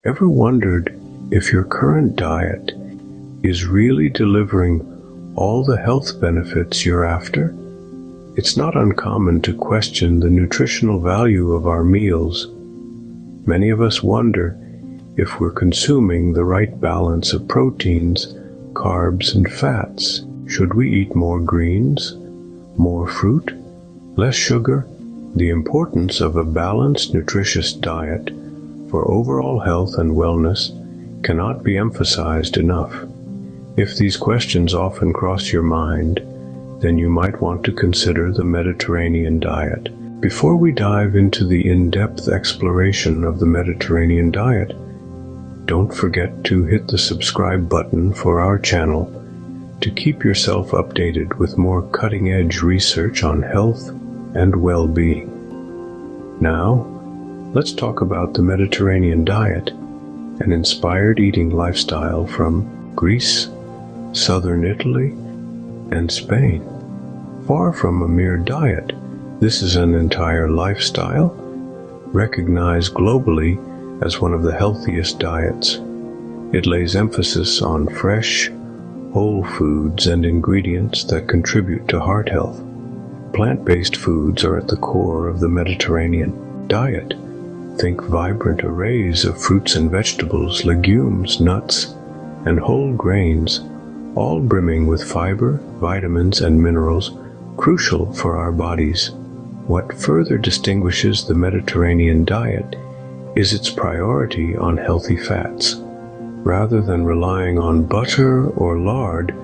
Ever wondered if your current diet is really delivering all the health benefits you're after? It's not uncommon to question the nutritional value of our meals. Many of us wonder if we're consuming the right balance of proteins, carbs, and fats. Should we eat more greens, more fruit, less sugar? The importance of a balanced, nutritious diet for overall health and wellness cannot be emphasized enough. If these questions often cross your mind, then you might want to consider the Mediterranean diet. Before we dive into the in-depth exploration of the Mediterranean diet, don't forget to hit the subscribe button for our channel to keep yourself updated with more cutting-edge research on health and well-being. Now, let's talk about the Mediterranean diet, an inspired eating lifestyle from Greece, southern Italy, and Spain. Far from a mere diet, this is an entire lifestyle, recognized globally as one of the healthiest diets. It lays emphasis on fresh, whole foods and ingredients that contribute to heart health. Plant-based foods are at the core of the Mediterranean diet. Think vibrant arrays of fruits and vegetables, legumes, nuts, and whole grains, all brimming with fiber, vitamins, and minerals crucial for our bodies. What further distinguishes the Mediterranean diet is its priority on healthy fats. Rather than relying on butter or lard,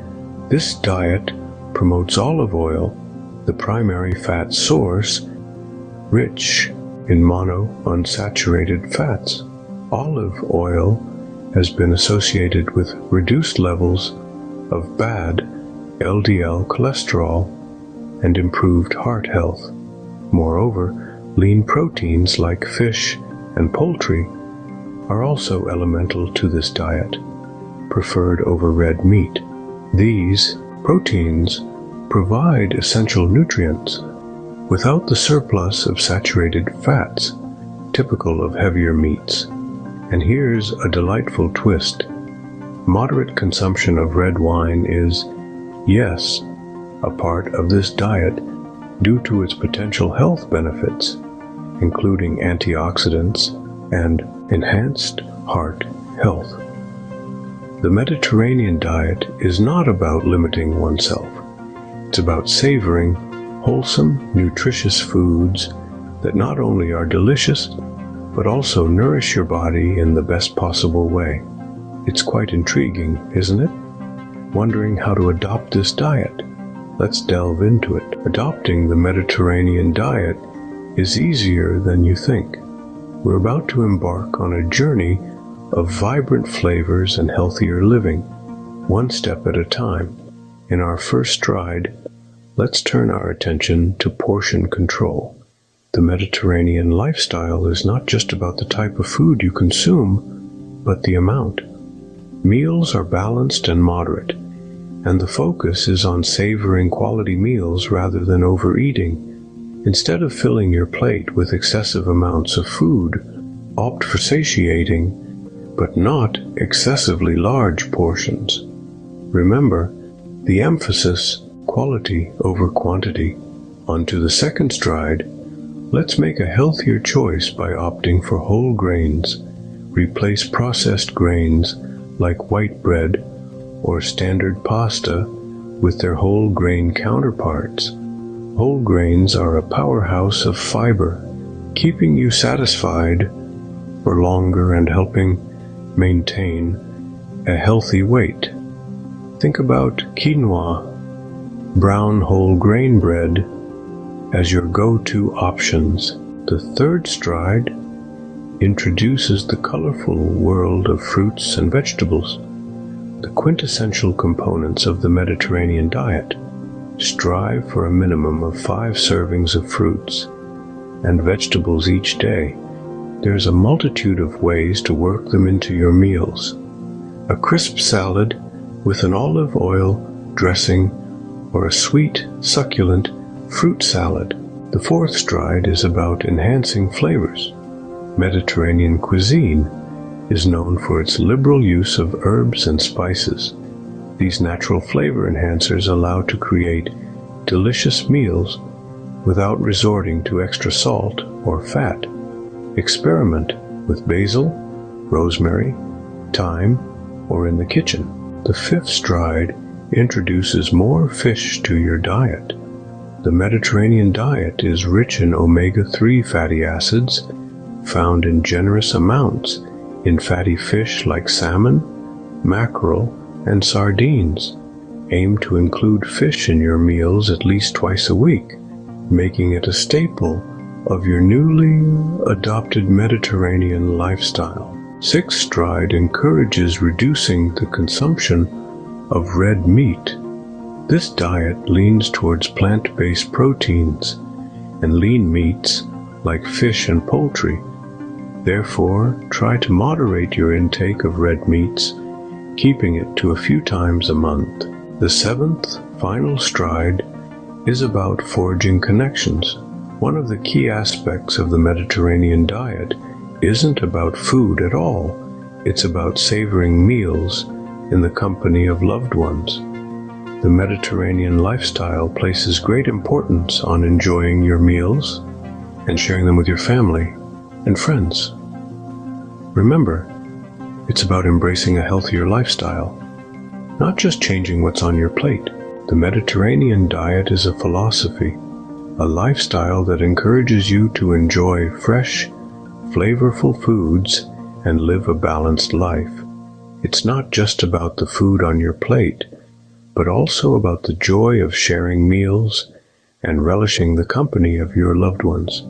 this diet promotes olive oil, the primary fat source, rich in monounsaturated fats. Olive oil has been associated with reduced levels of bad LDL cholesterol and improved heart health. Moreover, lean proteins like fish and poultry are also elemental to this diet, preferred over red meat. These proteins provide essential nutrients without the surplus of saturated fats typical of heavier meats. And here's a delightful twist. Moderate consumption of red wine is, yes, a part of this diet due to its potential health benefits, including antioxidants and enhanced heart health. The Mediterranean diet is not about limiting oneself. It's about savoring wholesome, nutritious foods that not only are delicious, but also nourish your body in the best possible way. It's quite intriguing, isn't it? Wondering how to adopt this diet? Let's delve into it. Adopting the Mediterranean diet is easier than you think. We're about to embark on a journey of vibrant flavors and healthier living, one step at a time. In our first stride, let's turn our attention to portion control. The Mediterranean lifestyle is not just about the type of food you consume, but the amount. Meals are balanced and moderate, and the focus is on savoring quality meals rather than overeating. Instead of filling your plate with excessive amounts of food, opt for satiating, but not excessively large portions. Remember, the emphasis, quality over quantity. Onto the second stride, let's make a healthier choice by opting for whole grains. Replace processed grains like white bread or standard pasta with their whole grain counterparts. Whole grains are a powerhouse of fiber, keeping you satisfied for longer and helping maintain a healthy weight. Think about quinoa, brown whole grain bread, as your go-to options. The third stride introduces the colorful world of fruits and vegetables, the quintessential components of the Mediterranean diet. Strive for a minimum of 5 servings of fruits and vegetables each day. There's a multitude of ways to work them into your meals. A crisp salad with an olive oil dressing or a sweet, succulent fruit salad. The fourth stride is about enhancing flavors. Mediterranean cuisine is known for its liberal use of herbs and spices. These natural flavor enhancers allow to create delicious meals without resorting to extra salt or fat. Experiment with basil, rosemary, thyme, or in the kitchen. The fifth stride introduces more fish to your diet. The Mediterranean diet is rich in omega-3 fatty acids, found in generous amounts in fatty fish like salmon, mackerel, and sardines. Aim to include fish in your meals at least twice a week, making it a staple of your newly adopted Mediterranean lifestyle. Sixth stride encourages reducing the consumption of red meat. This diet leans towards plant-based proteins and lean meats like fish and poultry. Therefore, try to moderate your intake of red meats, keeping it to a few times a month. The seventh, final stride is about forging connections. One of the key aspects of the Mediterranean diet isn't about food at all. It's about savoring meals in the company of loved ones. The Mediterranean lifestyle places great importance on enjoying your meals and sharing them with your family and friends. Remember, it's about embracing a healthier lifestyle, not just changing what's on your plate. The Mediterranean diet is a philosophy, a lifestyle that encourages you to enjoy fresh, flavorful foods and live a balanced life. It's not just about the food on your plate, but also about the joy of sharing meals and relishing the company of your loved ones.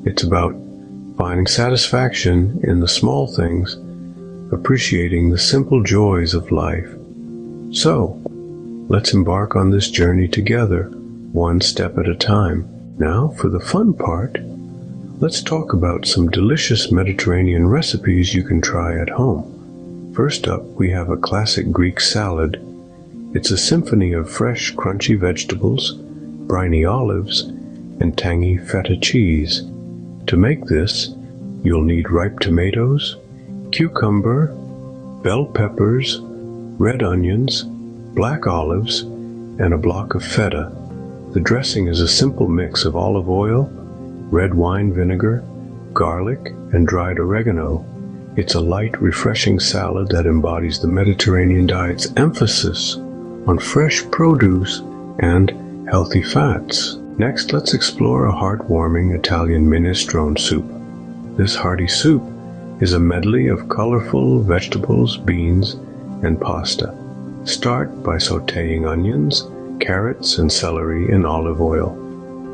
It's about finding satisfaction in the small things, appreciating the simple joys of life. So, let's embark on this journey together, one step at a time. Now, for the fun part, let's talk about some delicious Mediterranean recipes you can try at home. First up, we have a classic Greek salad. It's a symphony of fresh, crunchy vegetables, briny olives, and tangy feta cheese. To make this, you'll need ripe tomatoes, cucumber, bell peppers, red onions, black olives, and a block of feta. The dressing is a simple mix of olive oil, red wine vinegar, garlic, and dried oregano. It's a light, refreshing salad that embodies the Mediterranean diet's emphasis on fresh produce and healthy fats. Next, let's explore a heartwarming Italian minestrone soup. This hearty soup is a medley of colorful vegetables, beans, and pasta. Start by sautéing onions, carrots, and celery in olive oil.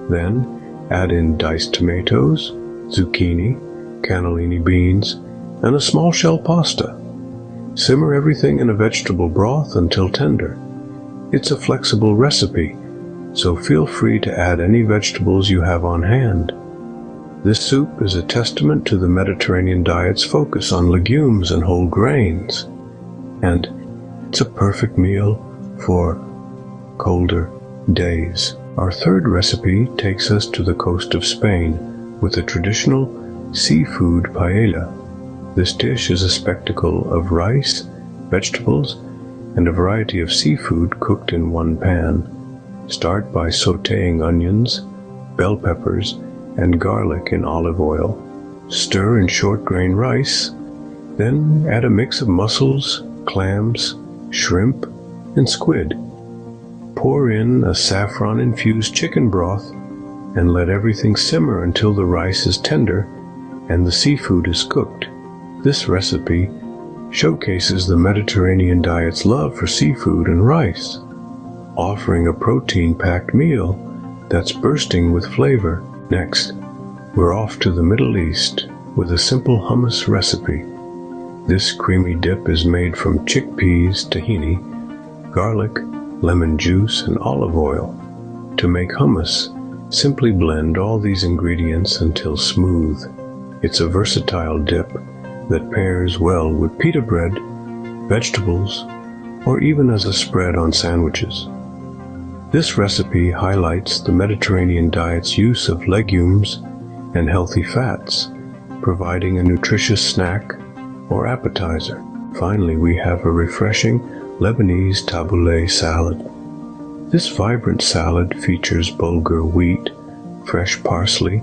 Then, add in diced tomatoes, zucchini, cannellini beans, and a small shell pasta. Simmer everything in a vegetable broth until tender. It's a flexible recipe, so feel free to add any vegetables you have on hand. This soup is a testament to the Mediterranean diet's focus on legumes and whole grains, and it's a perfect meal for colder days. Our third recipe takes us to the coast of Spain with a traditional seafood paella. This dish is a spectacle of rice, vegetables, and a variety of seafood cooked in one pan. Start by sautéing onions, bell peppers, and garlic in olive oil. Stir in short grain rice, then add a mix of mussels, clams, shrimp, and squid. Pour in a saffron-infused chicken broth and let everything simmer until the rice is tender and the seafood is cooked. This recipe showcases the Mediterranean diet's love for seafood and rice, offering a protein-packed meal that's bursting with flavor. Next, we're off to the Middle East with a simple hummus recipe. This creamy dip is made from chickpeas, tahini, garlic, lemon juice, and olive oil. To make hummus, simply blend all these ingredients until smooth. It's a versatile dip that pairs well with pita bread, vegetables, or even as a spread on sandwiches. This recipe highlights the Mediterranean diet's use of legumes and healthy fats, providing a nutritious snack or appetizer. Finally, we have a refreshing Lebanese tabbouleh salad. This vibrant salad features bulgur wheat, fresh parsley,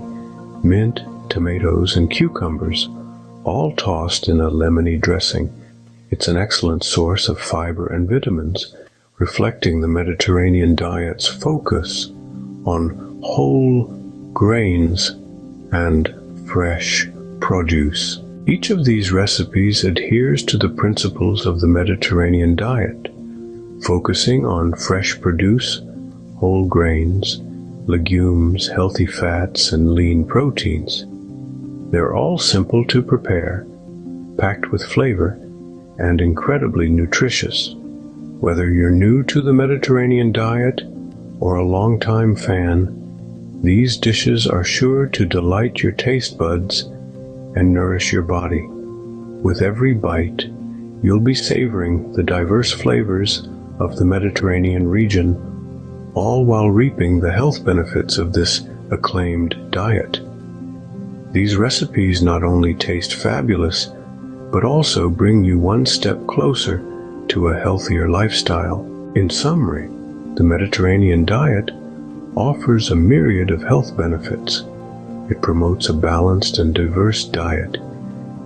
mint, tomatoes, and cucumbers, all tossed in a lemony dressing. It's an excellent source of fiber and vitamins, reflecting the Mediterranean diet's focus on whole grains and fresh produce. Each of these recipes adheres to the principles of the Mediterranean diet, focusing on fresh produce, whole grains, legumes, healthy fats, and lean proteins. They're all simple to prepare, packed with flavor, and incredibly nutritious. Whether you're new to the Mediterranean diet or a longtime fan, these dishes are sure to delight your taste buds and nourish your body. With every bite, you'll be savoring the diverse flavors of the Mediterranean region, all while reaping the health benefits of this acclaimed diet. These recipes not only taste fabulous, but also bring you one step closer to a healthier lifestyle. In summary, the Mediterranean diet offers a myriad of health benefits. It promotes a balanced and diverse diet,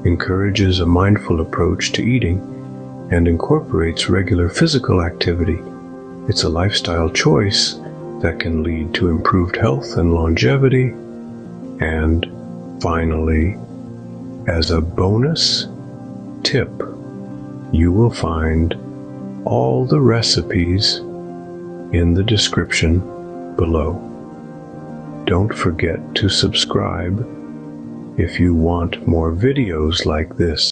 encourages a mindful approach to eating, and incorporates regular physical activity. It's a lifestyle choice that can lead to improved health and longevity. And finally, as a bonus tip, you will find all the recipes in the description below. Don't forget to subscribe if you want more videos like this.